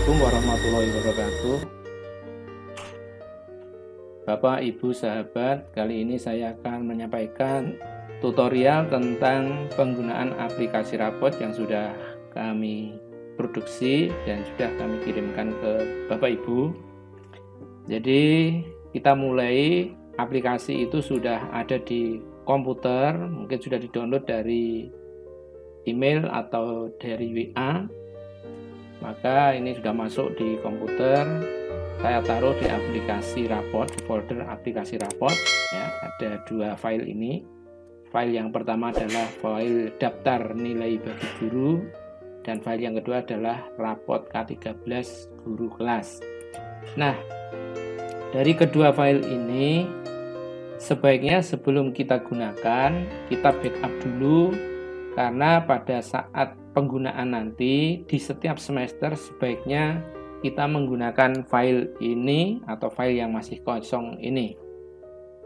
Assalamualaikum warahmatullahi wabarakatuh. Bapak, Ibu, sahabat, kali ini saya akan menyampaikan tutorial tentang penggunaan aplikasi rapot yang sudah kami produksi dan sudah kami kirimkan ke Bapak Ibu. Jadi kita mulai, aplikasi itu sudah ada di komputer, mungkin sudah di-download dari email atau dari WA. Maka ini sudah masuk di komputer. Saya taruh di aplikasi rapot, di folder aplikasi rapot ya. Ada dua file ini. File yang pertama adalah file daftar nilai bagi guru, dan file yang kedua adalah rapot K13 guru kelas. Nah, dari kedua file ini sebaiknya sebelum kita gunakan, kita backup dulu, karena pada saat penggunaan nanti di setiap semester sebaiknya kita menggunakan file ini atau file yang masih kosong ini.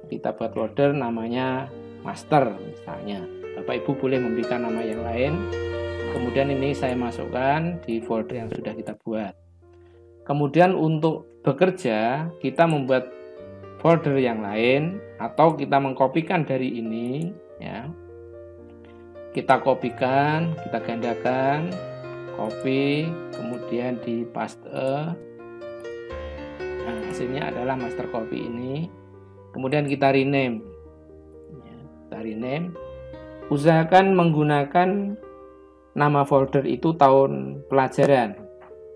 Kita buat folder namanya master misalnya. Bapak Ibu boleh memberikan nama yang lain. Kemudian ini saya masukkan di folder yang sudah kita buat. Kemudian untuk bekerja kita membuat folder yang lain atau kita mengkopikan dari ini ya. Kita kopikan, kita gandakan, copy, kemudian di paste. Nah, hasilnya adalah master copy ini. Kemudian kita rename. Ya, kita rename. Usahakan menggunakan nama folder itu tahun pelajaran.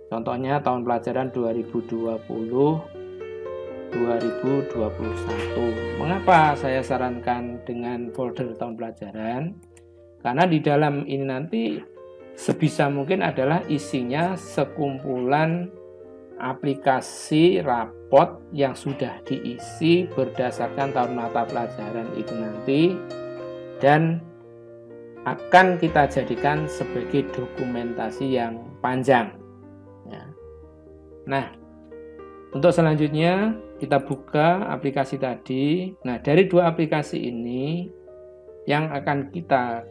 Contohnya tahun pelajaran 2020-2021. Mengapa saya sarankan dengan folder tahun pelajaran? Karena di dalam ini nanti sebisa mungkin adalah isinya sekumpulan aplikasi rapot yang sudah diisi berdasarkan tahun mata pelajaran itu nanti, dan akan kita jadikan sebagai dokumentasi yang panjang ya. Nah, untuk selanjutnya kita buka aplikasi tadi. Nah, dari dua aplikasi ini yang akan kita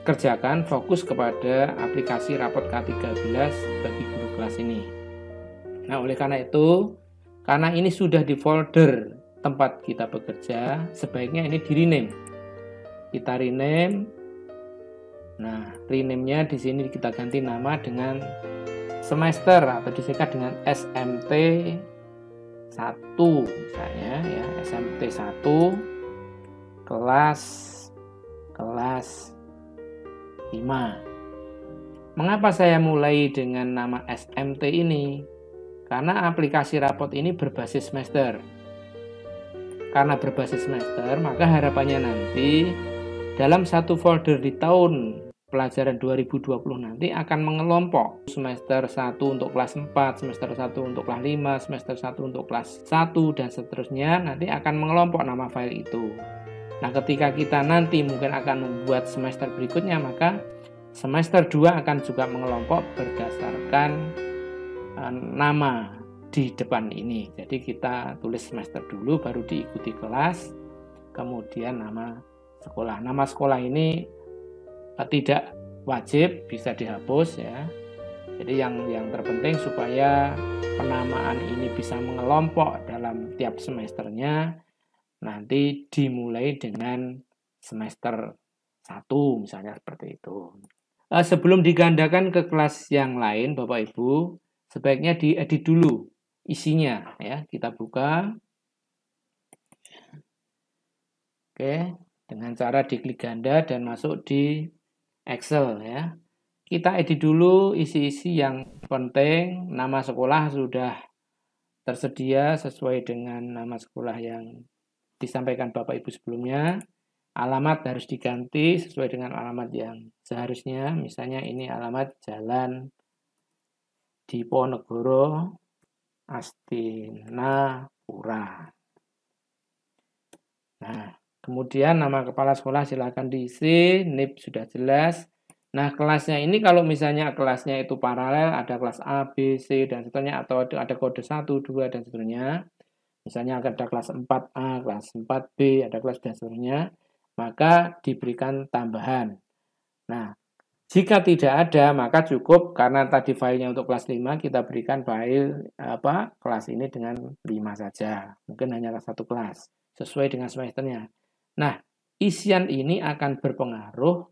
kerjakan fokus kepada aplikasi rapot K13 bagi guru kelas ini. Nah, oleh karena itu, karena ini sudah di folder tempat kita bekerja, sebaiknya ini di rename. Kita rename. Nah, rename-nya di sini kita ganti nama dengan semester atau disingkat dengan SMT 1 misalnya ya, SMT 1 kelas 5. Mengapa saya mulai dengan nama SMT ini? Karena aplikasi rapot ini berbasis semester. Karena berbasis semester, maka harapannya nanti dalam satu folder di tahun pelajaran 2020 nanti akan mengelompok semester 1 untuk kelas 4, semester 1 untuk kelas 5, semester 1 untuk kelas 1 dan seterusnya, nanti akan mengelompok nama file itu. Nah, ketika kita nanti mungkin akan membuat semester berikutnya, maka semester 2 akan juga mengelompok berdasarkan nama di depan ini. Jadi kita tulis semester dulu, baru diikuti kelas, kemudian nama sekolah. Nama sekolah ini tidak wajib, bisa dihapus ya. Jadi yang terpenting supaya penamaan ini bisa mengelompok dalam tiap semesternya, nanti dimulai dengan semester 1 misalnya seperti itu. Sebelum digandakan ke kelas yang lain, Bapak Ibu, sebaiknya diedit dulu isinya ya. Kita buka. Oke, dengan cara diklik ganda dan masuk di Excel ya. Kita edit dulu isi-isi yang penting. Nama sekolah sudah tersedia sesuai dengan nama sekolah yang disampaikan Bapak Ibu sebelumnya. Alamat harus diganti sesuai dengan alamat yang seharusnya. Misalnya ini alamat Jalan Diponegoro, Astinapura. Nah, kemudian nama kepala sekolah silakan diisi, NIP sudah jelas. Nah, kelasnya ini kalau misalnya kelasnya itu paralel, ada kelas A, B, C, dan seterusnya, atau ada kode 1, 2, dan seterusnya. Misalnya ada kelas 4A, kelas 4B, ada kelas dan seterusnya, maka diberikan tambahan. Nah, Jika tidak ada, maka cukup karena tadi filenya untuk kelas 5, kita berikan file kelas ini dengan 5 saja. Mungkin hanya satu kelas, sesuai dengan semesternya. Nah, isian ini akan berpengaruh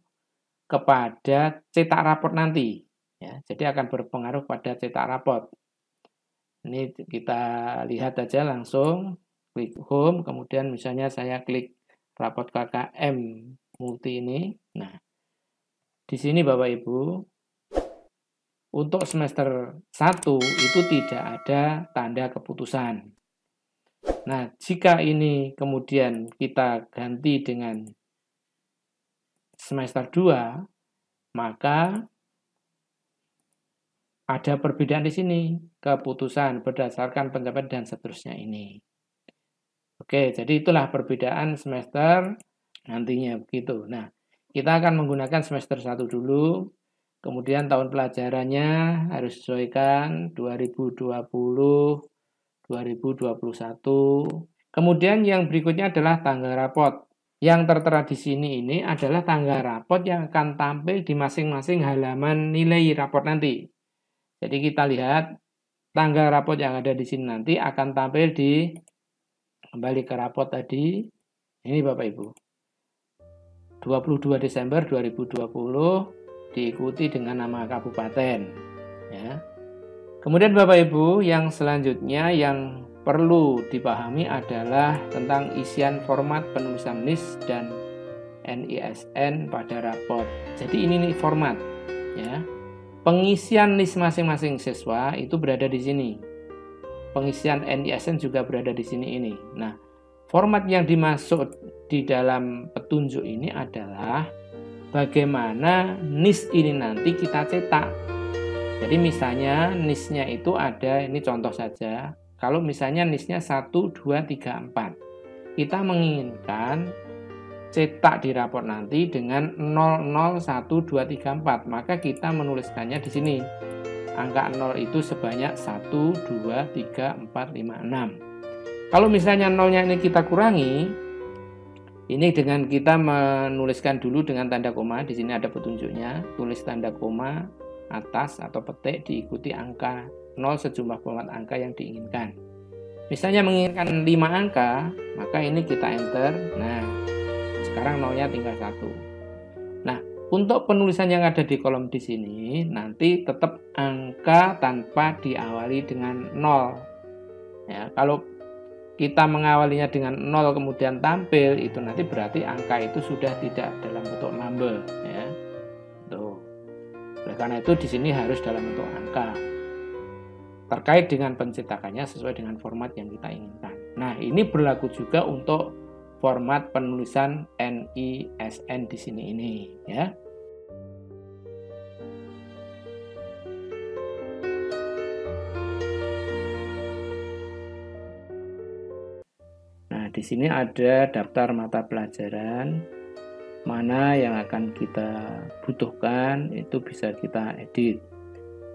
kepada cetak raport nanti. Ya, jadi akan berpengaruh pada cetak raport. Ini kita lihat aja langsung, klik home, kemudian misalnya saya klik raport KKM multi ini. Nah, di sini Bapak Ibu, untuk semester 1 itu tidak ada tanda keputusan. Nah, jika ini kemudian kita ganti dengan semester 2, maka ada perbedaan di sini, keputusan berdasarkan pencapaian dan seterusnya ini. Oke, jadi itulah perbedaan semester nantinya begitu. Nah, kita akan menggunakan semester 1 dulu. Kemudian tahun pelajarannya harus disesuaikan 2020, 2021. Kemudian yang berikutnya adalah tanggal rapot. Yang tertera di sini ini adalah tanggal rapot yang akan tampil di masing-masing halaman nilai rapot nanti. Jadi kita lihat tanggal rapot yang ada di sini nanti akan tampil di, kembali ke rapot tadi, ini Bapak Ibu. 22 Desember 2020 diikuti dengan nama kabupaten. Ya. Kemudian Bapak Ibu, yang selanjutnya yang perlu dipahami adalah tentang isian format penulisan NIS dan NISN pada rapot. Jadi ini nih format. Ya. Pengisian NIS masing-masing siswa itu berada di sini. Pengisian NISN juga berada di sini ini. Nah, format yang dimaksud di dalam petunjuk ini adalah bagaimana NIS ini nanti kita cetak. Jadi misalnya NIS-nya itu ada, ini contoh saja. Kalau misalnya NIS-nya 1, 2, 3, 4. Kita menginginkan cetak di raport nanti dengan 00, 1, 2, 3, 4. Maka kita menuliskannya di sini. Angka 0 itu sebanyak 1, 2, 3, 4, 5, 6. Kalau misalnya 0-nya ini kita kurangi, ini dengan kita menuliskan dulu dengan tanda koma. Di sini ada petunjuknya. Tulis tanda koma atas atau petik diikuti angka 0 sejumlah format angka yang diinginkan. Misalnya menginginkan 5 angka, maka ini kita enter. Nah, sekarang 0-nya tinggal 1. Nah, untuk penulisan yang ada di kolom di sini, nanti tetap angka tanpa diawali dengan 0. Ya, kalau kita mengawalinya dengan 0 kemudian tampil, itu nanti berarti angka itu sudah tidak dalam bentuk number. Ya. Tuh. Oleh karena itu di sini harus dalam bentuk angka. Terkait dengan pencetakannya sesuai dengan format yang kita inginkan. Nah, ini berlaku juga untuk format penulisan NISN di sini ini, ya. Nah, di sini ada daftar mata pelajaran mana yang akan kita butuhkan, itu bisa kita edit.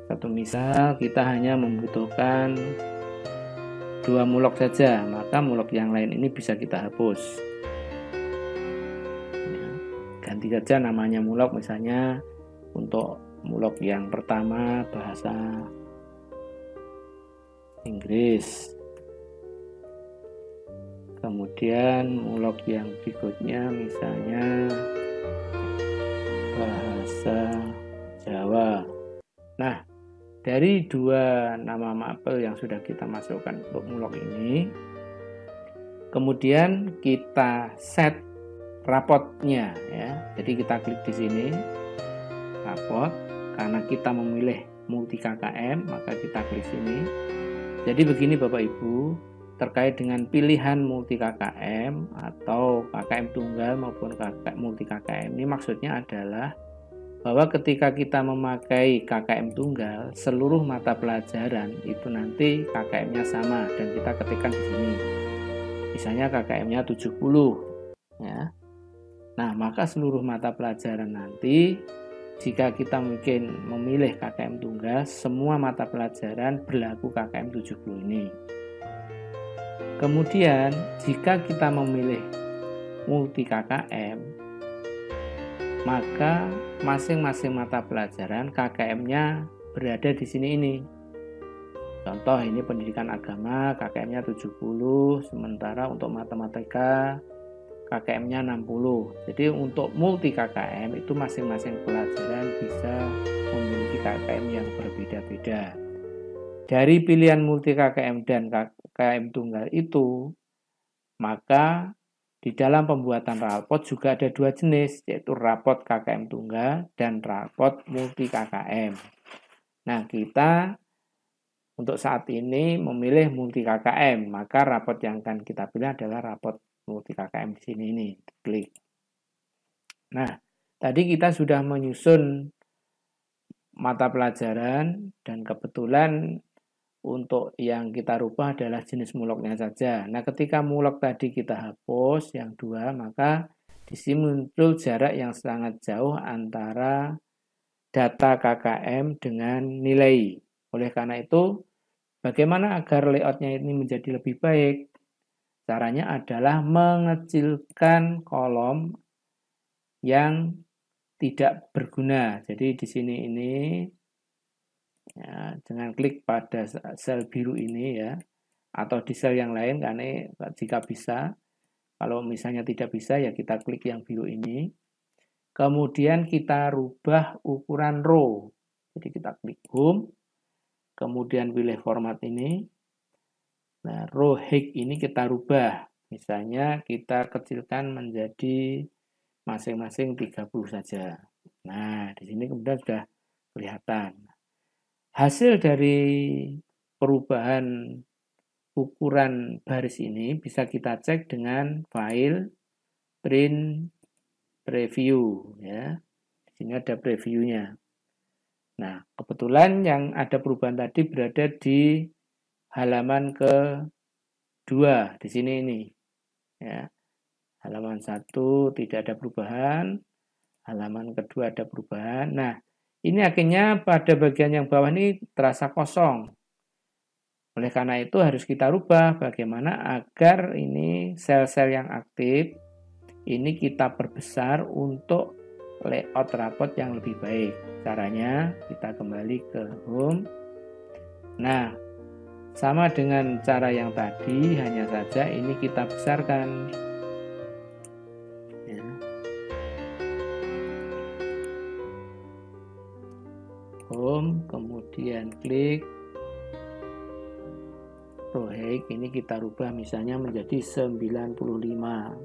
Satu misal kita hanya membutuhkan 2 mulok saja, maka mulok yang lain ini bisa kita hapus. Ya, ganti saja namanya mulok, misalnya untuk mulok yang pertama bahasa Inggris. Kemudian mulok yang berikutnya misalnya bahasa Jawa. Nah, dari 2 nama mapel yang sudah kita masukkan untuk mulok ini, kemudian kita set rapotnya, ya. Jadi kita klik di sini rapot, karena kita memilih multi KKM maka kita klik sini. Jadi begini Bapak Ibu, terkait dengan pilihan multi KKM atau KKM tunggal maupun multi KKM, ini maksudnya adalah bahwa ketika kita memakai KKM tunggal, seluruh mata pelajaran itu nanti KKM-nya sama dan kita ketikkan di sini. Misalnya KKM-nya 70, ya. Nah, maka seluruh mata pelajaran nanti jika kita mungkin memilih KKM tunggal, semua mata pelajaran berlaku KKM 70 ini. Kemudian jika kita memilih multi KKM, maka masing-masing mata pelajaran KKM-nya berada di sini ini. Contoh ini pendidikan agama KKM-nya 70, sementara untuk matematika KKM-nya 60. Jadi untuk multi KKM itu masing-masing pelajaran bisa memiliki KKM yang berbeda-beda. Dari pilihan multi KKM dan KKM tunggal itu, maka di dalam pembuatan rapot juga ada dua jenis, yaitu rapot KKM tunggal dan rapot multi KKM. Nah, kita untuk saat ini memilih multi KKM, maka rapot yang akan kita pilih adalah rapot multi KKM di sini ini. Klik. Nah, tadi kita sudah menyusun mata pelajaran dan kebetulan untuk yang kita rubah adalah jenis muloknya saja. Nah, ketika mulok tadi kita hapus yang dua, maka di sini muncul jarak yang sangat jauh antara data KKM dengan nilai. Oleh karena itu, bagaimana agar layoutnya ini menjadi lebih baik? Caranya adalah mengecilkan kolom yang tidak berguna. Jadi di sini ini ya, dengan klik pada sel biru ini ya, atau di sel yang lain karena jika bisa. Kalau misalnya tidak bisa ya kita klik yang biru ini. Kemudian kita rubah ukuran row. Jadi kita klik home, kemudian pilih format ini. Nah, row height ini kita rubah. Misalnya kita kecilkan menjadi masing-masing 30 saja. Nah, di sini kemudian sudah kelihatan. Hasil dari perubahan ukuran baris ini bisa kita cek dengan file print preview ya. Di sini ada previewnya. Nah, kebetulan yang ada perubahan tadi berada di halaman kedua di sini ini. Ya. Halaman 1 tidak ada perubahan, halaman kedua ada perubahan. Nah, ini akhirnya pada bagian yang bawah ini terasa kosong. Oleh karena itu harus kita rubah bagaimana agar ini sel-sel yang aktif ini kita perbesar untuk layout rapot yang lebih baik. Caranya kita kembali ke home. Nah, sama dengan cara yang tadi, hanya saja ini kita besarkan. Ya. Home, kemudian klik row height, ini kita rubah misalnya menjadi 95.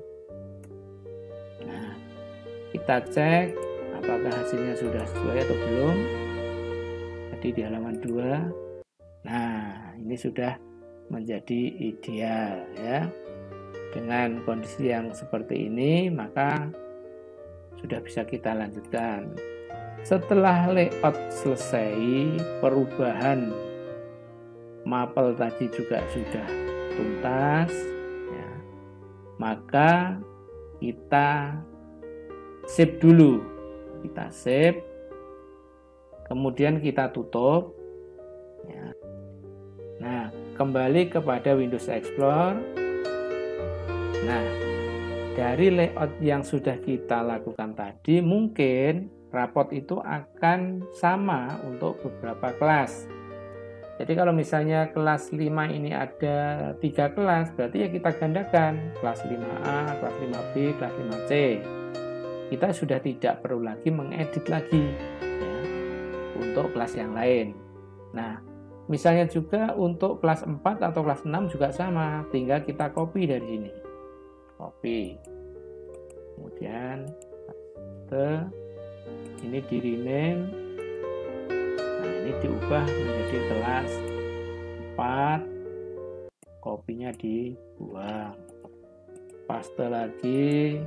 Nah, kita cek apakah hasilnya sudah sesuai atau belum. Tadi di halaman 2. Nah, ini sudah menjadi ideal ya. Dengan kondisi yang seperti ini, maka sudah bisa kita lanjutkan. Setelah layout selesai, perubahan mapel tadi juga sudah tuntas ya. Maka kita save dulu. Kita save, kemudian kita tutup ya. Nah, kembali kepada Windows Explorer. Nah, dari layout yang sudah kita lakukan tadi, mungkin rapot itu akan sama untuk beberapa kelas. Jadi kalau misalnya kelas 5 ini ada 3 kelas, berarti ya kita gandakan kelas 5A, kelas 5B, kelas 5C. Kita sudah tidak perlu lagi mengedit lagi ya, untuk kelas yang lain. Nah, misalnya juga untuk kelas 4 atau kelas 6 juga sama, tinggal kita copy dari sini. Copy. Kemudian ini di rename. Nah, ini diubah menjadi kelas 4. Kopinya dibuang. Paste lagi.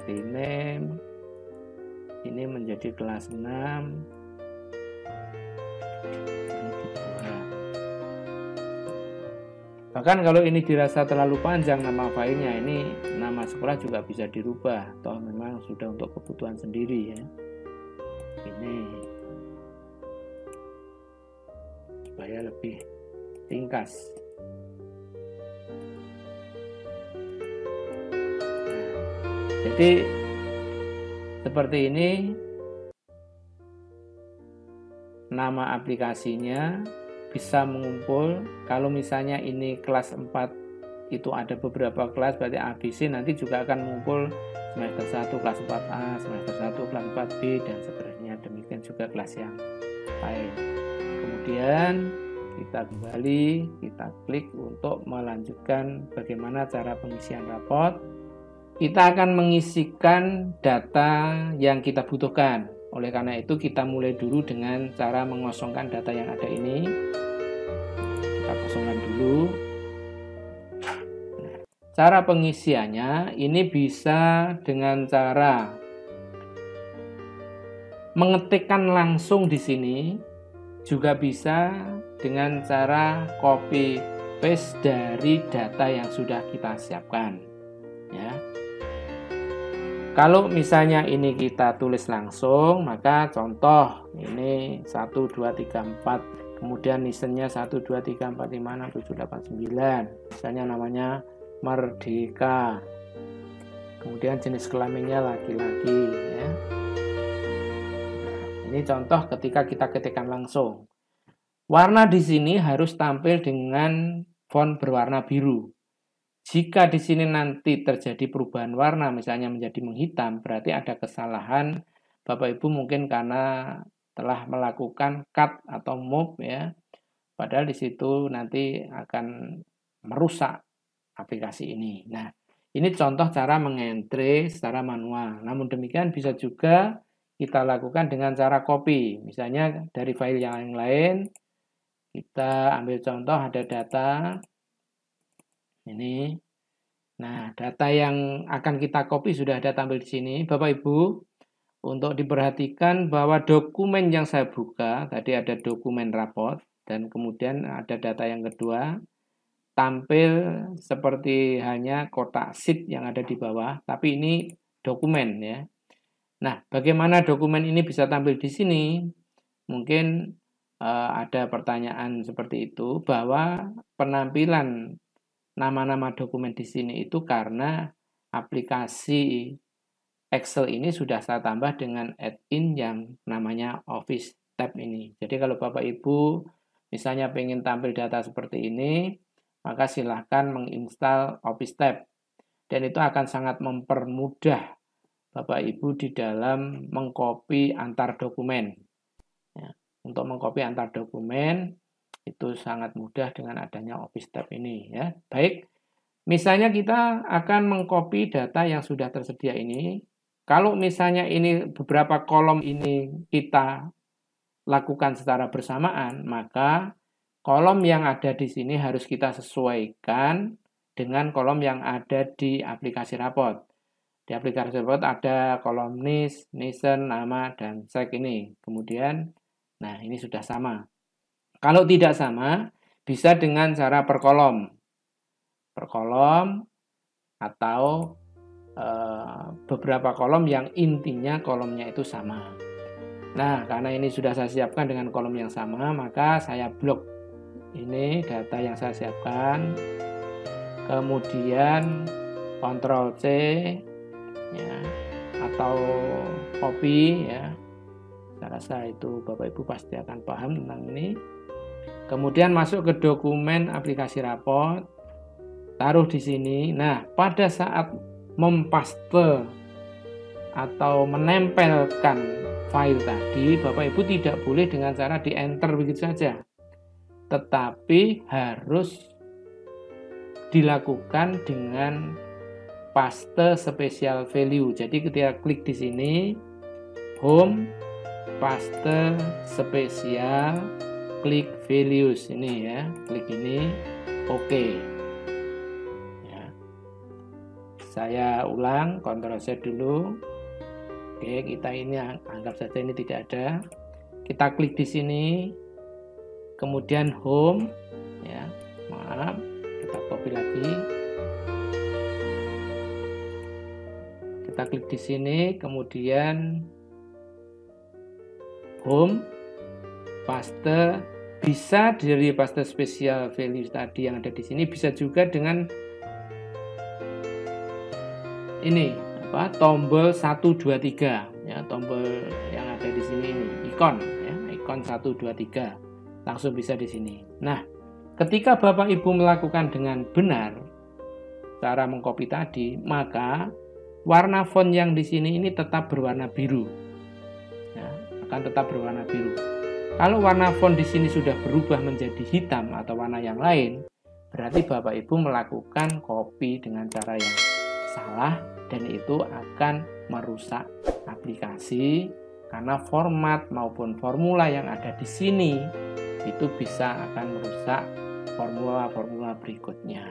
Rename. Ini menjadi kelas 6. Ini dibuang. Bahkan kalau ini dirasa terlalu panjang nama filenya, ini nama sekolah juga bisa dirubah. Toh memang sudah untuk kebutuhan sendiri ya. Ini supaya lebih ringkas. Nah, jadi Seperti ini nama aplikasinya, bisa mengumpul. Kalau misalnya ini kelas 4 itu ada beberapa kelas, berarti ABC nanti juga akan mengumpul semester 1 kelas 4A, semester 1 kelas 4B, dan seterusnya. Demikian juga kelas yang lain. Kemudian kita kembali, kita klik untuk melanjutkan bagaimana cara pengisian rapot. Kita akan mengisikan data yang kita butuhkan. Oleh karena itu kita mulai dulu dengan cara mengosongkan data yang ada ini. Kita kosongkan dulu. Nah, cara pengisiannya ini bisa dengan cara mengetikkan langsung di sini, juga bisa dengan cara copy paste dari data yang sudah kita siapkan. Ya. Kalau misalnya ini kita tulis langsung, maka contoh ini 1, 2, 3, 4, kemudian listennya 1, 2, 3, 4, 5, 6, 7, 8, 9. Misalnya namanya Merdeka. Kemudian jenis kelaminnya laki-laki. Ya. Nah, ini contoh ketika kita ketikkan langsung. Warna di sini harus tampil dengan font berwarna biru. Jika di sini nanti terjadi perubahan warna, misalnya menjadi menghitam, berarti ada kesalahan Bapak Ibu mungkin karena telah melakukan cut atau move ya. Padahal di situ nanti akan merusak aplikasi ini. Nah, ini contoh cara mengentry secara manual. Namun demikian bisa juga kita lakukan dengan cara copy. Misalnya dari file yang lain, kita ambil contoh ada data ini. Nah, data yang akan kita copy sudah ada tampil di sini. Bapak Ibu, untuk diperhatikan bahwa dokumen yang saya buka, tadi ada dokumen raport, dan kemudian ada data yang kedua, tampil seperti hanya kotak sheet yang ada di bawah, tapi ini dokumen ya. Nah, bagaimana dokumen ini bisa tampil di sini? Mungkin ada pertanyaan seperti itu, bahwa penampilan nama-nama dokumen di sini itu karena aplikasi Excel ini sudah saya tambah dengan add-in yang namanya Office Tab ini. Jadi kalau Bapak Ibu misalnya pengen tampil data seperti ini, maka silahkan menginstal Office Tab. Dan itu akan sangat mempermudah Bapak Ibu di dalam mengcopy antar dokumen. Ya, untuk mengcopy antar dokumen itu sangat mudah dengan adanya Office Tab ini ya. Baik, misalnya kita akan mengcopy data yang sudah tersedia ini. Kalau misalnya ini beberapa kolom ini kita lakukan secara bersamaan, maka kolom yang ada di sini harus kita sesuaikan dengan kolom yang ada di aplikasi rapot. Di aplikasi rapot ada kolom NIS, NISEN, nama, dan SEK ini. Kemudian, nah ini sudah sama. Kalau tidak sama, bisa dengan cara per kolom atau beberapa kolom yang intinya kolomnya itu sama. Nah, karena ini sudah saya siapkan dengan kolom yang sama, maka saya blok ini data yang saya siapkan. Kemudian Ctrl C ya, atau copy ya. Saya rasa itu Bapak Ibu pasti akan paham tentang ini. Kemudian masuk ke dokumen aplikasi rapot, taruh di sini. Nah, pada saat mempaste atau menempelkan file tadi, Bapak Ibu tidak boleh dengan cara di enter begitu saja, tetapi harus dilakukan dengan paste special value. Jadi ketika klik di sini, home, paste spesial, klik values ini ya, klik ini, oke. Ya. Saya ulang, Ctrl Z dulu. Oke, kita ini anggap saja ini tidak ada. Kita klik di sini, kemudian home, ya, maaf, kita copy lagi. Kita klik di sini, kemudian home, paste. Bisa dari paste special value tadi yang ada di sini, bisa juga dengan ini tombol 1, 2, 3. ya, tombol yang ada di sini ini, ikon ya, ikon 1 2 3. Langsung bisa di sini. Nah, ketika Bapak Ibu melakukan dengan benar cara mengcopy tadi, maka warna font yang di sini ini tetap berwarna biru. Ya, akan tetap berwarna biru. Kalau warna font di sini sudah berubah menjadi hitam atau warna yang lain, berarti Bapak Ibu melakukan copy dengan cara yang salah dan itu akan merusak aplikasi karena format maupun formula yang ada di sini itu bisa akan merusak formula-formula berikutnya.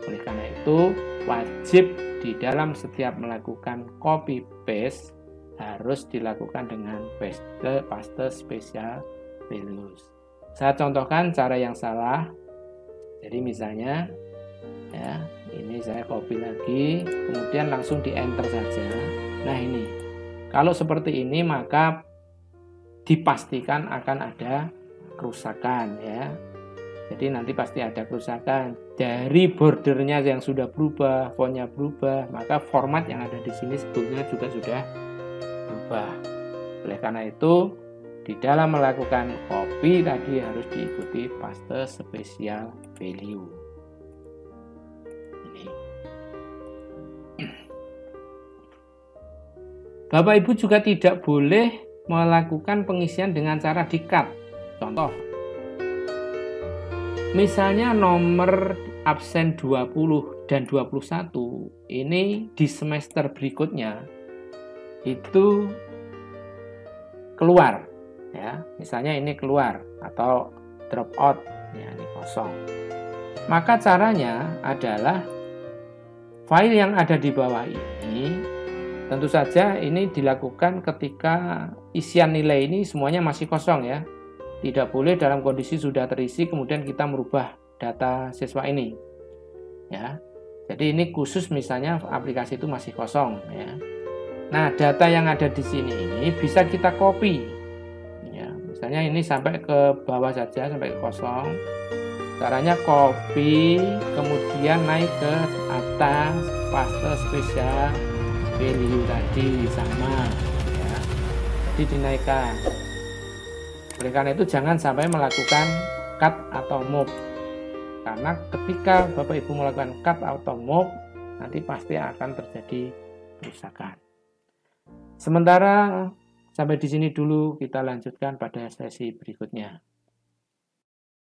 Oleh karena itu, wajib di dalam setiap melakukan copy paste harus dilakukan dengan paste special values. Saya contohkan cara yang salah. Jadi misalnya ya, ini saya copy lagi, kemudian langsung di enter saja. Nah ini, kalau seperti ini maka dipastikan akan ada kerusakan ya. Jadi nanti pasti ada kerusakan dari bordernya yang sudah berubah, fontnya berubah, maka format yang ada di sini sebetulnya juga sudah berubah. Oleh karena itu, di dalam melakukan copy tadi harus diikuti paste special value. Ini. Bapak Ibu juga tidak boleh melakukan pengisian dengan cara di-cut. Contoh, misalnya nomor absen 20 dan 21 ini di semester berikutnya itu keluar ya. Misalnya ini keluar atau drop out ya, ini kosong. Maka caranya adalah file yang ada di bawah ini tentu saja ini dilakukan ketika isian nilai ini semuanya masih kosong ya. Tidak boleh dalam kondisi sudah terisi kemudian kita merubah data siswa ini. Ya. Jadi ini khusus misalnya aplikasi itu masih kosong ya. Nah, data yang ada di sini ini bisa kita copy. Ya, misalnya ini sampai ke bawah saja sampai ke kosong. Caranya copy kemudian naik ke atas paste special value tadi sama ya. Jadi dinaikkan. Oleh karena itu jangan sampai melakukan cut atau move. Karena ketika Bapak Ibu melakukan cut atau move nanti pasti akan terjadi kerusakan. Sementara sampai di sini dulu, kita lanjutkan pada sesi berikutnya.